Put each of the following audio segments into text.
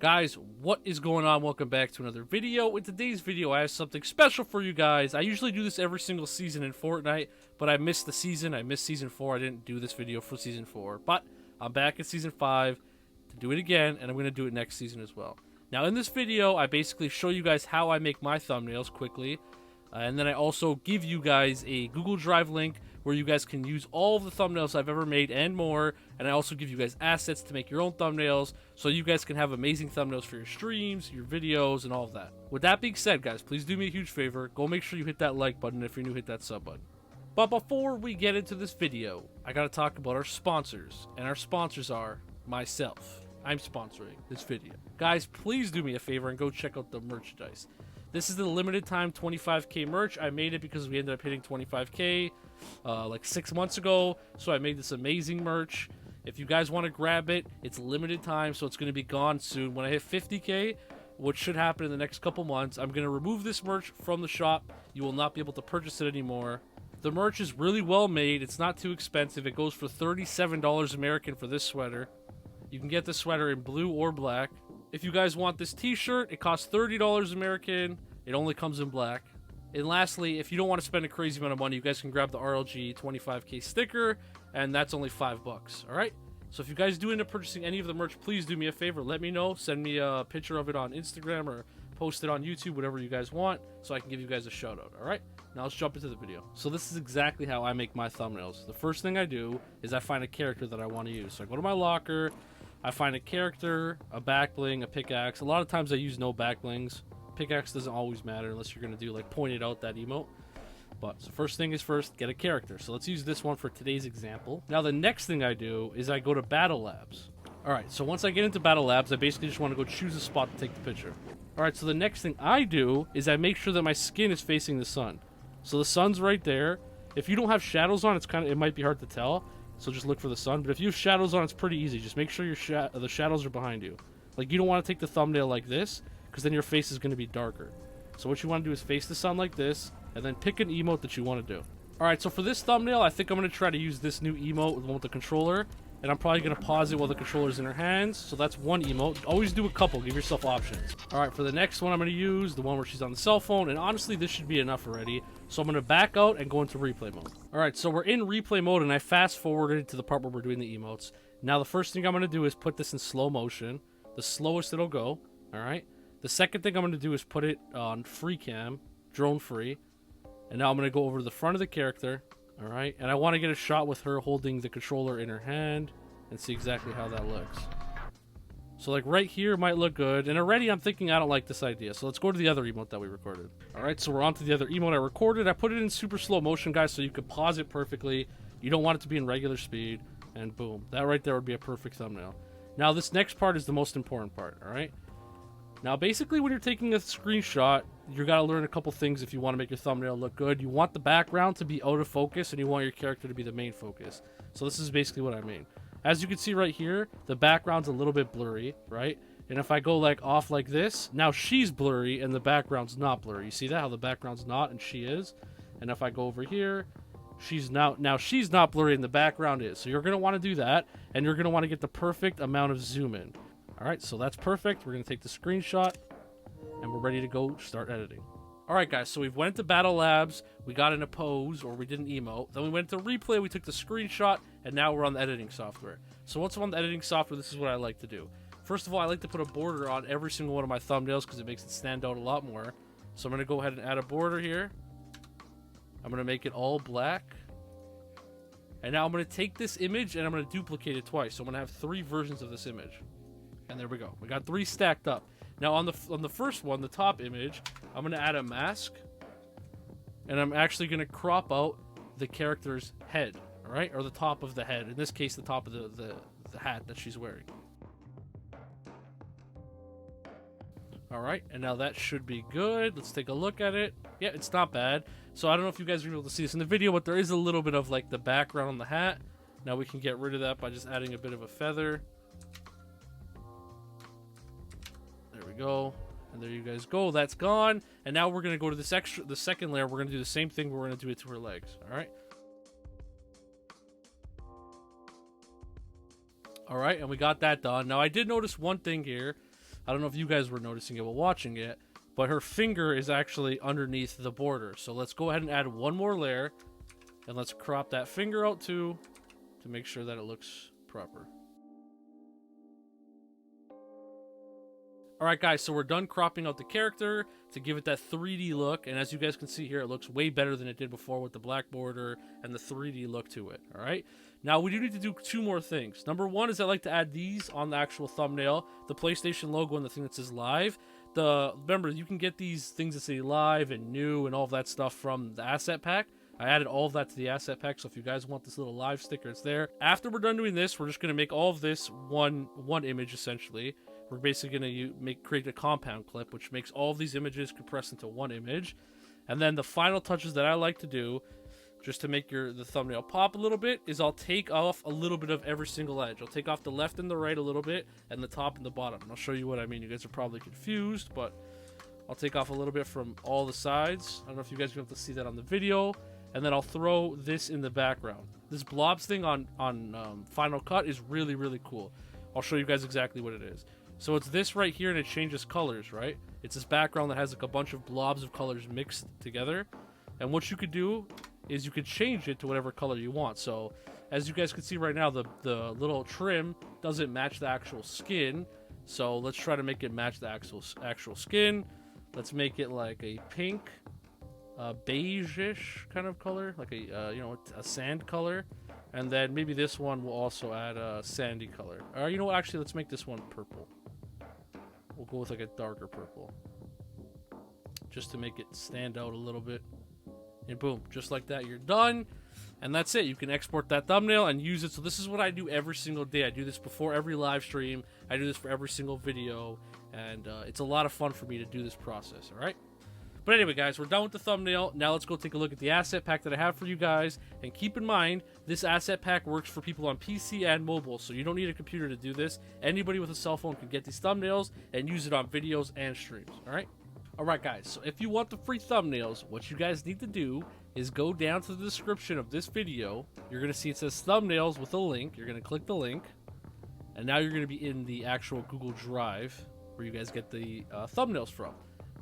Guys, what is going on? Welcome back to another video. In today's video, I have something special for you guys. I usually do this every single season in Fortnite, but I missed the season. I missed Season 4. I didn't do this video for Season 4, but I'm back in Season 5 to do it again, and I'm going to do it next season as well. Now, in this video, I basically show you guys how I make my thumbnails quickly, and then I also give you guys a Google Drive link where you guys can use all of the thumbnails I've ever made and more, and I also give you guys assets to make your own thumbnails so you guys can have amazing thumbnails for your streams, your videos, and all of that. With that being said, guys, please do me a huge favor. Go make sure you hit that like button. If you're new, hit that sub button. But before we get into this video, I gotta talk about our sponsors, and our sponsors are myself. I'm sponsoring this video. Guys, please do me a favor and go check out the merchandise. This is the limited time 25k merch. I made it because we ended up hitting 25k like 6 months ago, so I made this amazing merch. If you guys want to grab it, it's limited time, so it's going to be gone soon. When I hit 50k, which should happen in the next couple months, I'm going to remove this merch from the shop. You will not be able to purchase it anymore. The merch is really well made. It's not too expensive. It goes for $37 American for this sweater. You can get this sweater in blue or black. If you guys want this t-shirt, it costs $30 American. It only comes in black. And lastly, if you don't want to spend a crazy amount of money, you guys can grab the RLG 25k sticker, and that's only $5. All right? So if you guys do end up purchasing any of the merch, please do me a favor. Let me know. Send me a picture of it on Instagram or post it on YouTube, whatever you guys want, so I can give you guys a shout out. All right? Now let's jump into the video. So this is exactly how I make my thumbnails. The first thing I do is I find a character that I want to use. So I go to my locker. I find a character, a back bling, a pickaxe. A lot of times I use no back blings. Pickaxe doesn't always matter unless you're going to do like pointed out that emote. But so first thing is first, get a character. So let's use this one for today's example. Now the next thing I do is I go to Battle Labs. Alright, so once I get into Battle Labs, I basically just want to go choose a spot to take the picture. Alright, so the next thing I do is I make sure that my skin is facing the sun. So the sun's right there. If you don't have shadows on, it might be hard to tell. So just look for the sun. But if you have shadows on, it's pretty easy. Just make sure the shadows are behind you. Like, you don't want to take the thumbnail like this, because then your face is going to be darker. So what you want to do is face the sun like this, and then pick an emote that you want to do. Alright, so for this thumbnail, I think I'm going to try to use this new emote, the one with the controller. And I'm probably going to pause it while the controller's in her hands. So that's one emote. Always do a couple. Give yourself options. Alright, for the next one I'm going to use the one where she's on the cell phone. And honestly, this should be enough already. So I'm going to back out and go into replay mode. Alright, so we're in replay mode, and I fast forwarded to the part where we're doing the emotes. Now the first thing I'm going to do is put this in slow motion. The slowest it'll go. Alright. The second thing I'm going to do is put it on free cam. Drone free. And now I'm going to go over to the front of the character. Alright, and I want to get a shot with her holding the controller in her hand and see exactly how that looks. So like right here might look good, and already I'm thinking I don't like this idea. So let's go to the other emote that we recorded. Alright, so we're on to the other emote I recorded. I put it in super slow motion, guys, so you could pause it perfectly. You don't want it to be in regular speed, and boom. That right there would be a perfect thumbnail. Now this next part is the most important part, alright? Now, basically, when you're taking a screenshot, you got to learn a couple things if you want to make your thumbnail look good. You want the background to be out of focus, and you want your character to be the main focus. So this is basically what I mean. As you can see right here, the background's a little bit blurry, right? And if I go like off like this, now she's blurry and the background's not blurry. You see that? How the background's not and she is? And if I go over here, she's now she's not blurry and the background is. So you're going to want to do that, and you're going to want to get the perfect amount of zoom in. Alright, so that's perfect. We're going to take the screenshot, and we're ready to go start editing. Alright guys, so we've went to Battle Labs, we got in a pose, or we did an emote, then we went to replay, we took the screenshot, and now we're on the editing software. So once I'm on the editing software, this is what I like to do. First of all, I like to put a border on every single one of my thumbnails because it makes it stand out a lot more. So I'm going to go ahead and add a border here. I'm going to make it all black. And now I'm going to take this image and I'm going to duplicate it twice. So I'm going to have 3 versions of this image. And there we go. We got 3 stacked up. Now on the first one, the top image, I'm going to add a mask. And I'm actually going to crop out the character's head. Alright? Or the top of the head. In this case, the top of the hat that she's wearing. Alright, and now that should be good. Let's take a look at it. Yeah, it's not bad. So I don't know if you guys are able to see this in the video, but there is a little bit of like the background on the hat. Now we can get rid of that by just adding a bit of a feather. There we go. And there you guys go. That's gone. And now we're going to go to the second layer. We're going to do the same thing. We're going to do it to her legs. Alright. Alright, and we got that done. Now I did notice one thing here. I don't know if you guys were noticing it while watching it, but her finger is actually underneath the border. So let's go ahead and add one more layer, and let's crop that finger out too to make sure that it looks proper. Alright guys, so we're done cropping out the character to give it that 3D look, and as you guys can see here, it looks way better than it did before with the black border and the 3D look to it, alright? Now, we do need to do two more things. Number one is I like to add these on the actual thumbnail, the PlayStation logo and the thing that says live. Remember, you can get these things that say live and new and all of that stuff from the asset pack. I added all of that to the asset pack, so if you guys want this little live sticker, it's there. After we're done doing this, we're just going to make all of this one image, essentially. We're basically going to create a compound clip, which makes all of these images compressed into one image. And then the final touches that I like to do, just to make the thumbnail pop a little bit, is I'll take off a little bit of every single edge. I'll take off the left and the right a little bit, and the top and the bottom. And I'll show you what I mean. You guys are probably confused, but I'll take off a little bit from all the sides. I don't know if you guys are able to see that on the video. And then I'll throw this in the background. This blobs thing on Final Cut is really, really cool. I'll show you guys exactly what it is. So it's this right here, and it changes colors, right? It's this background that has like a bunch of blobs of colors mixed together. And what you could do is you could change it to whatever color you want. So as you guys can see right now, the little trim doesn't match the actual skin. So let's try to make it match the actual skin. Let's make it like a pink, beige-ish kind of color, like a sand color. And then maybe this one will also add a sandy color. Or you know what? Actually, let's make this one purple. We'll go with like a darker purple, just to make it stand out a little bit. And boom, just like that, you're done. And that's it. You can export that thumbnail and use it. So this is what I do every single day. I do this before every live stream. I do this for every single video. And it's a lot of fun for me to do this process, all right? But anyway, guys, we're done with the thumbnail. Now let's go take a look at the asset pack that I have for you guys. And keep in mind, this asset pack works for people on PC and mobile, so you don't need a computer to do this. Anybody with a cell phone can get these thumbnails and use it on videos and streams, all right? All right, guys, so if you want the free thumbnails, what you guys need to do is go down to the description of this video. You're going to see it says thumbnails with a link. You're going to click the link. And now you're going to be in the actual Google Drive where you guys get the thumbnails from.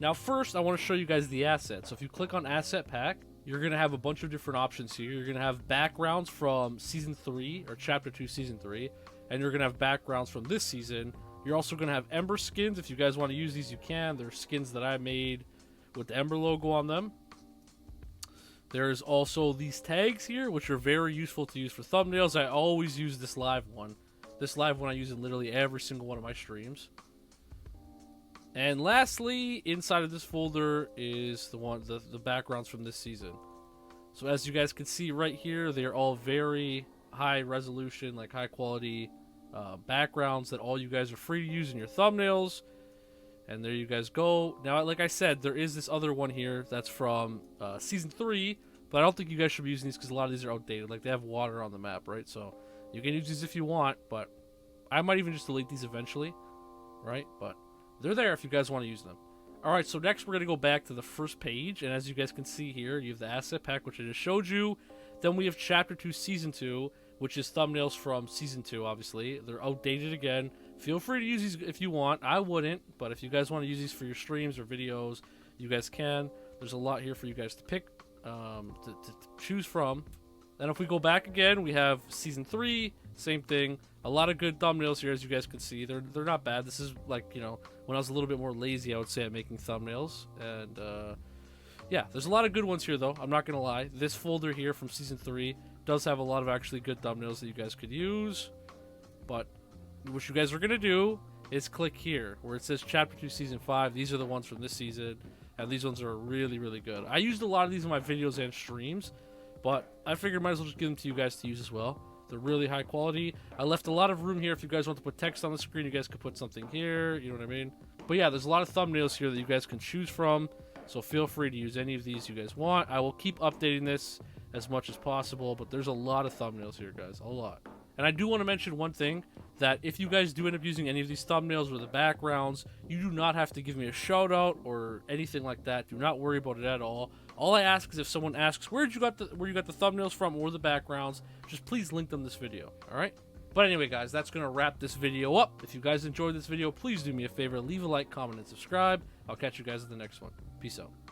Now first, I want to show you guys the assets. So if you click on Asset Pack, you're going to have a bunch of different options here. You're going to have backgrounds from Season 3, or Chapter 2, Season 3. And you're going to have backgrounds from this season. You're also going to have Ember skins. If you guys want to use these, you can. They're skins that I made with the Ember logo on them. There's also these tags here, which are very useful to use for thumbnails. I always use this live one. This live one I use in literally every single one of my streams. And lastly, inside of this folder is the backgrounds from this season. So as you guys can see right here, they're all very high resolution, like high quality backgrounds that all you guys are free to use in your thumbnails. And there you guys go. Now, like I said, there is this other one here that's from Season 3, but I don't think you guys should be using these because a lot of these are outdated. Like, they have water on the map, right? So you can use these if you want, but I might even just delete these eventually, right? But they're there if you guys want to use them. Alright, so next we're going to go back to the first page, and as you guys can see here, you have the asset pack, which I just showed you. Then we have Chapter 2, Season 2, which is thumbnails from Season 2, obviously. They're outdated again. Feel free to use these if you want. I wouldn't, but if you guys want to use these for your streams or videos, you guys can. There's a lot here for you guys to pick, to choose from. Then if we go back again, we have Season 3, same thing. A lot of good thumbnails here, as you guys can see. They're not bad. This is like, you know, when I was a little bit more lazy, I would say, at making thumbnails. And yeah, there's a lot of good ones here, though. I'm not going to lie. This folder here from Season 3 does have a lot of actually good thumbnails that you guys could use. But what you guys are going to do is click here where it says Chapter 2, Season 5. These are the ones from this season. And these ones are really, really good. I used a lot of these in my videos and streams, but I figured I might as well just give them to you guys to use as well. They're really high quality. I left a lot of room here. If you guys want to put text on the screen, you guys could put something here. You know what I mean? But yeah, there's a lot of thumbnails here that you guys can choose from. So feel free to use any of these you guys want. I will keep updating this as much as possible. But there's a lot of thumbnails here, guys. A lot. And I do want to mention one thing, that if you guys do end up using any of these thumbnails or the backgrounds, you do not have to give me a shout out or anything like that. Do not worry about it at all. All I ask is if someone asks where you got the thumbnails from or the backgrounds, just please link them this video. All right? But anyway, guys, that's going to wrap this video up. If you guys enjoyed this video, please do me a favor. Leave a like, comment, and subscribe. I'll catch you guys in the next one. Peace out.